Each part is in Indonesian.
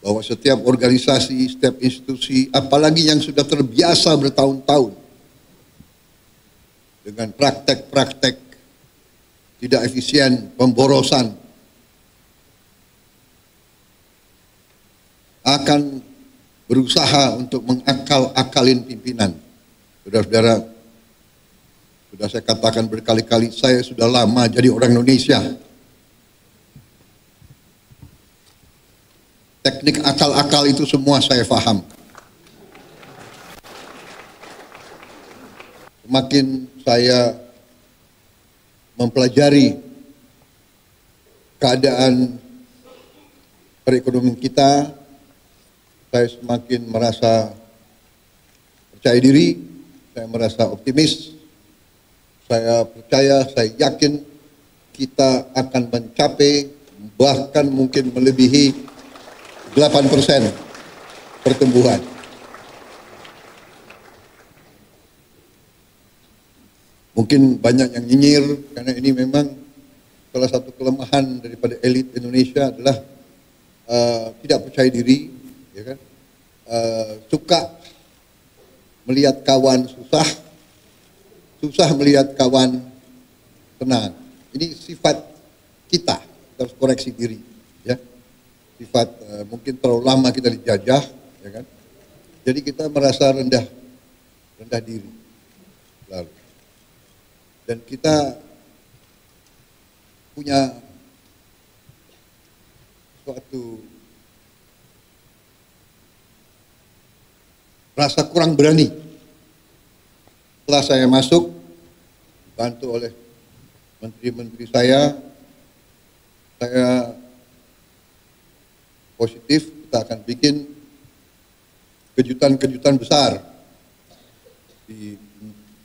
bahwa setiap organisasi, setiap institusi, apalagi yang sudah terbiasa bertahun-tahun dengan praktek-praktek tidak efisien, pemborosan, akan berusaha untuk mengakal-akalin pimpinan. Saudara-saudara, sudah saya katakan berkali-kali, saya sudah lama jadi orang Indonesia. Teknik akal-akal itu semua saya paham. Semakin saya mempelajari keadaan perekonomian kita, saya semakin merasa percaya diri, saya merasa optimis, saya percaya, saya yakin kita akan mencapai, bahkan mungkin melebihi 8% pertumbuhan. Mungkin banyak yang nyinyir karena ini memang salah satu kelemahan daripada elit Indonesia adalah tidak percaya diri, ya kan? Suka melihat kawan susah, susah melihat kawan tenang. Ini sifat kita harus koreksi diri, ya. Sifat mungkin terlalu lama kita dijajah, ya kan? Jadi kita merasa rendah diri, lalu, dan kita punya suatu rasa kurang berani. Setelah saya masuk, bantu oleh menteri-menteri saya positif, kita akan bikin kejutan-kejutan besar di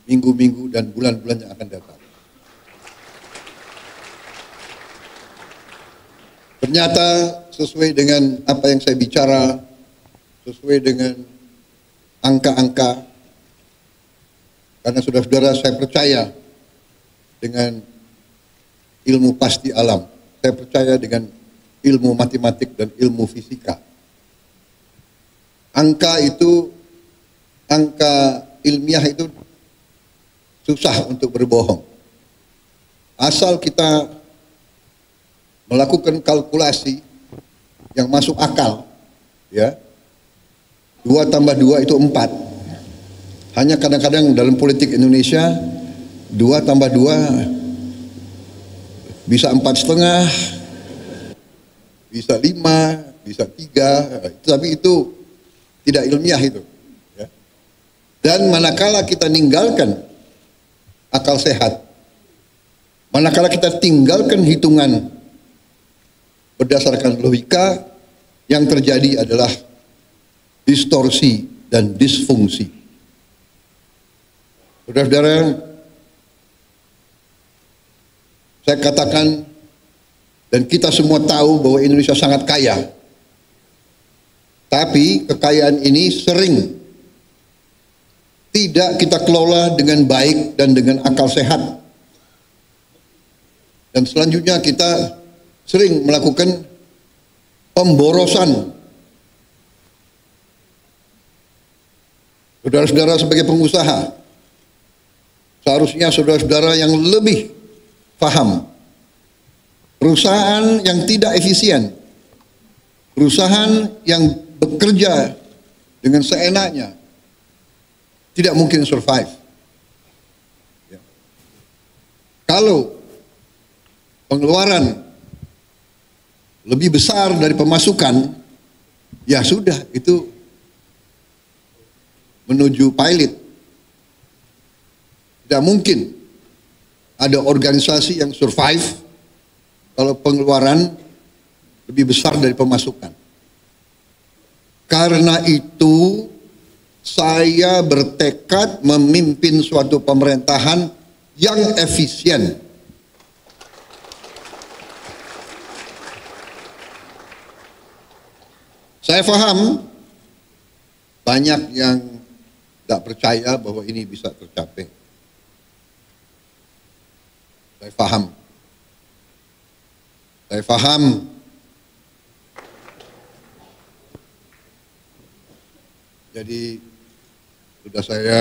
minggu-minggu dan bulan-bulan yang akan datang. Ternyata sesuai dengan apa yang saya bicara, sesuai dengan angka-angka, karena saudara-saudara, saya percaya dengan ilmu pasti alam, saya percaya dengan ilmu matematik dan ilmu fisika. Angka itu, angka ilmiah itu susah untuk berbohong. Asal kita melakukan kalkulasi yang masuk akal, ya, 2 tambah 2 itu 4. Hanya kadang-kadang dalam politik Indonesia 2 tambah 2 bisa 4,5, bisa 5, bisa 3, tapi itu tidak ilmiah itu, ya. Dan manakala kita ninggalkan akal sehat, manakala kita tinggalkan hitungan berdasarkan logika, yang terjadi adalah distorsi dan disfungsi. Saudara-saudara, saya katakan dan kita semua tahu bahwa Indonesia sangat kaya. Tapi kekayaan ini sering tidak kita kelola dengan baik dan dengan akal sehat. Dan selanjutnya kita sering melakukan pemborosan. Saudara-saudara sebagai pengusaha, seharusnya saudara-saudara yang lebih paham. Perusahaan yang tidak efisien, perusahaan yang bekerja dengan seenaknya, tidak mungkin survive. Ya. Kalau pengeluaran lebih besar dari pemasukan, ya sudah, itu menuju pilot. Tidak mungkin ada organisasi yang survive kalau pengeluaran lebih besar dari pemasukan. Karena itu saya bertekad memimpin suatu pemerintahan yang efisien. Saya paham banyak yang tidak percaya bahwa ini bisa tercapai. Saya paham. Saya paham Jadi sudah saya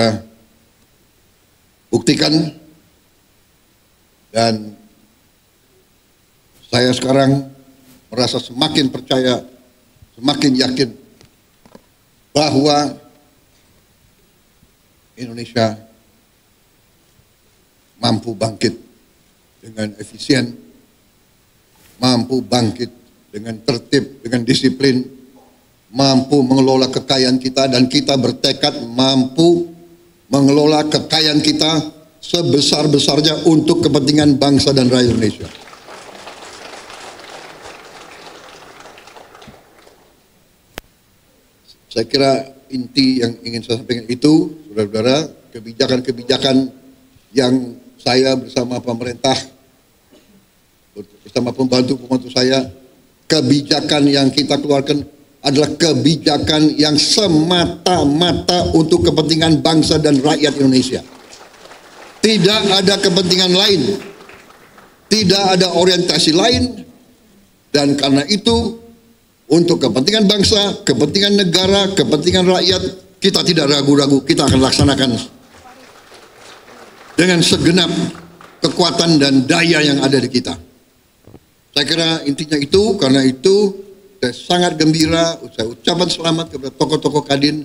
buktikan dan saya sekarang merasa semakin percaya, semakin yakin bahwa Indonesia mampu bangkit dengan efisien, mampu bangkit dengan tertib, dengan disiplin, mampu mengelola kekayaan kita, dan kita bertekad mampu mengelola kekayaan kita sebesar-besarnya untuk kepentingan bangsa dan rakyat Indonesia. Saya kira inti yang ingin saya sampaikan itu, saudara-saudara, kebijakan-kebijakan yang saya bersama pemerintah, bersama pembantu-pembantu saya, kebijakan yang kita keluarkan adalah kebijakan yang semata-mata untuk kepentingan bangsa dan rakyat Indonesia. Tidak ada kepentingan lain, tidak ada orientasi lain, dan karena itu untuk kepentingan bangsa, kepentingan negara, kepentingan rakyat, kita tidak ragu-ragu, kita akan laksanakan dengan segenap kekuatan dan daya yang ada di kita. Saya kira intinya itu, karena itu saya sangat gembira, saya ucapkan selamat kepada tokoh-tokoh Kadin,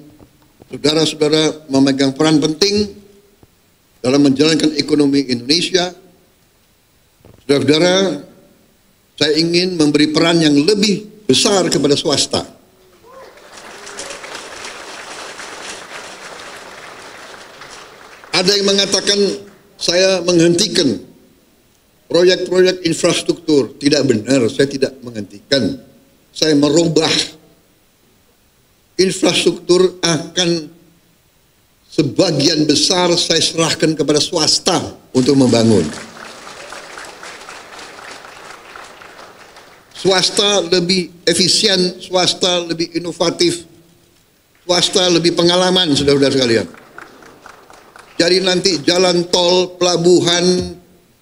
saudara-saudara memegang peran penting dalam menjalankan ekonomi Indonesia. Saudara-saudara, saya ingin memberi peran yang lebih besar kepada swasta. Ada yang mengatakan saya menghentikan proyek-proyek infrastruktur. Tidak benar, saya tidak menghentikan. Saya merubah. Infrastruktur akan sebagian besar saya serahkan kepada swasta untuk membangun. Swasta lebih efisien, swasta lebih inovatif, swasta lebih pengalaman, saudara-saudara sekalian. Jadi nanti jalan tol, pelabuhan,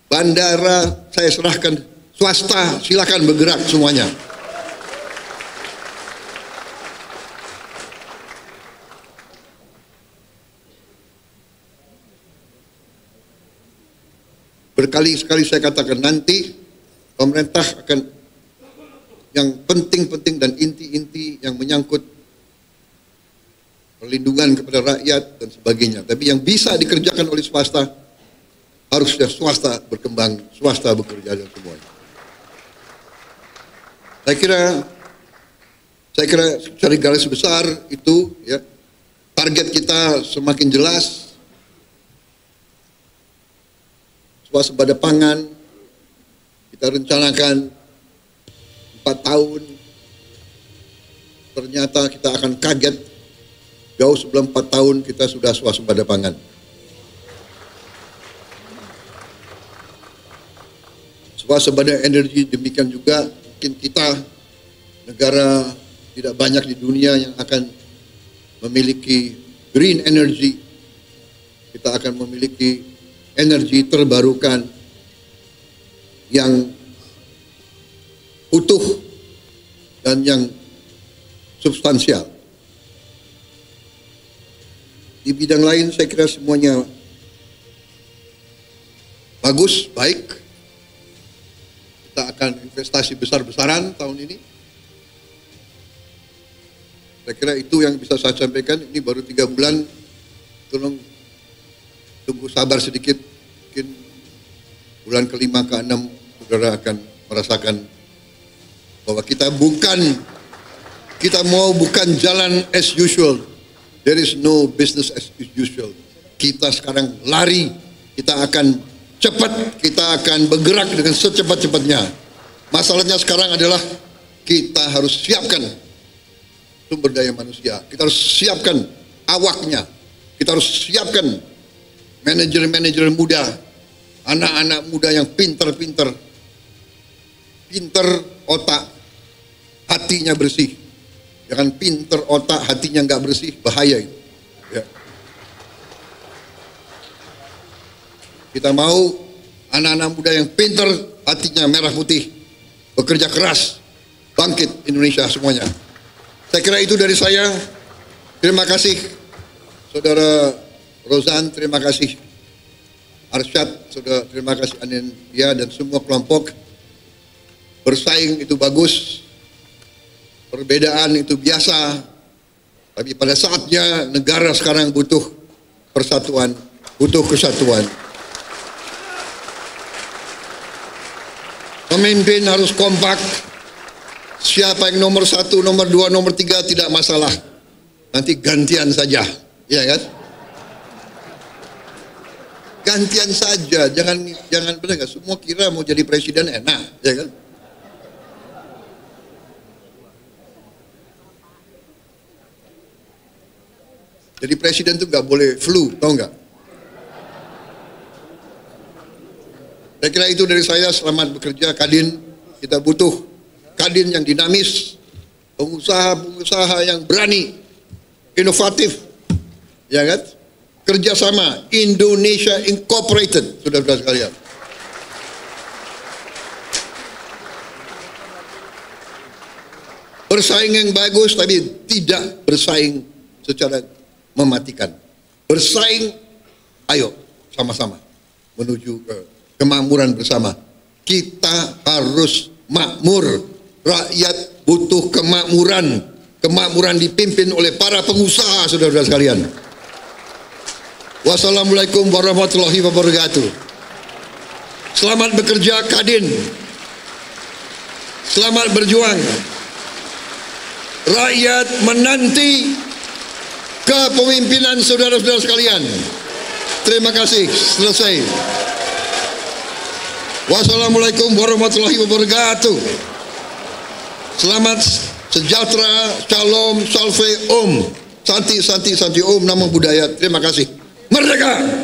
bandara, saya serahkan swasta, silakan bergerak semuanya. Berkali-kali saya katakan nanti pemerintah akan yang penting-penting dan inti-inti yang menyangkut perlindungan kepada rakyat dan sebagainya. Tapi yang bisa dikerjakan oleh swasta, harusnya swasta berkembang, swasta bekerja dan semuanya. Saya kira cari garis besar itu, ya, target kita semakin jelas, swasembada pangan, kita rencanakan 4 tahun, ternyata kita akan kaget jauh sebelum 4 tahun kita sudah swasembada pangan. Swasembada energi demikian juga, mungkin kita negara tidak banyak di dunia yang akan memiliki green energy. Kita akan memiliki energi terbarukan yang utuh dan yang substansial. Di bidang lain saya kira semuanya bagus, baik. Kita akan investasi besar-besaran tahun ini. Saya kira itu yang bisa saya sampaikan. Ini baru 3 bulan, tolong tunggu sabar sedikit. Mungkin bulan ke-5 ke-6 saudara akan merasakan bahwa kita bukan jalan as usual. There is no business as usual. Kita sekarang lari, kita akan cepat, kita akan bergerak dengan secepat-cepatnya. Masalahnya sekarang adalah kita harus siapkan sumber daya manusia, kita harus siapkan awaknya, kita harus siapkan manajer-manajer muda, anak-anak muda yang pinter otak, hatinya bersih. Jangan pinter otak, hatinya nggak bersih, bahaya itu. Ya. Kita mau anak-anak muda yang pinter, hatinya merah putih, bekerja keras, bangkit Indonesia semuanya. Saya kira itu dari saya. Terima kasih Saudara Rozan, terima kasih Arsyad, Saudara, terima kasih Anindya dan semua kelompok. Bersaing itu bagus, perbedaan itu biasa, tapi pada saatnya negara sekarang butuh persatuan, butuh kesatuan. Pemimpin harus kompak. Siapa yang nomor 1, nomor 2, nomor 3 tidak masalah. Nanti gantian saja, ya kan? Gantian saja, jangan benar nggak? Semua kira mau jadi presiden enak, ya kan? Jadi presiden tuh nggak boleh flu, tau nggak? Saya kira itu dari saya. Selamat bekerja Kadin. Kita butuh Kadin yang dinamis, pengusaha-pengusaha yang berani, inovatif, ya kan? Kerjasama Indonesia Incorporated, saudara-saudara sekalian. Bersaing yang bagus, tapi tidak bersaing secara mematikan. Bersaing, ayo sama-sama menuju ke kemakmuran bersama. Kita harus makmur. Rakyat butuh kemakmuran. Kemakmuran dipimpin oleh para pengusaha, saudara-saudara sekalian. Wassalamualaikum warahmatullahi wabarakatuh. Selamat bekerja Kadin. Selamat berjuang. Rakyat menanti kepemimpinan saudara-saudara sekalian. Terima kasih. Selesai. Wassalamualaikum warahmatullahi wabarakatuh. Selamat sejahtera, shalom, salve, om. Santi, santi, santi, om, namo buddhaya. Terima kasih. Merdeka!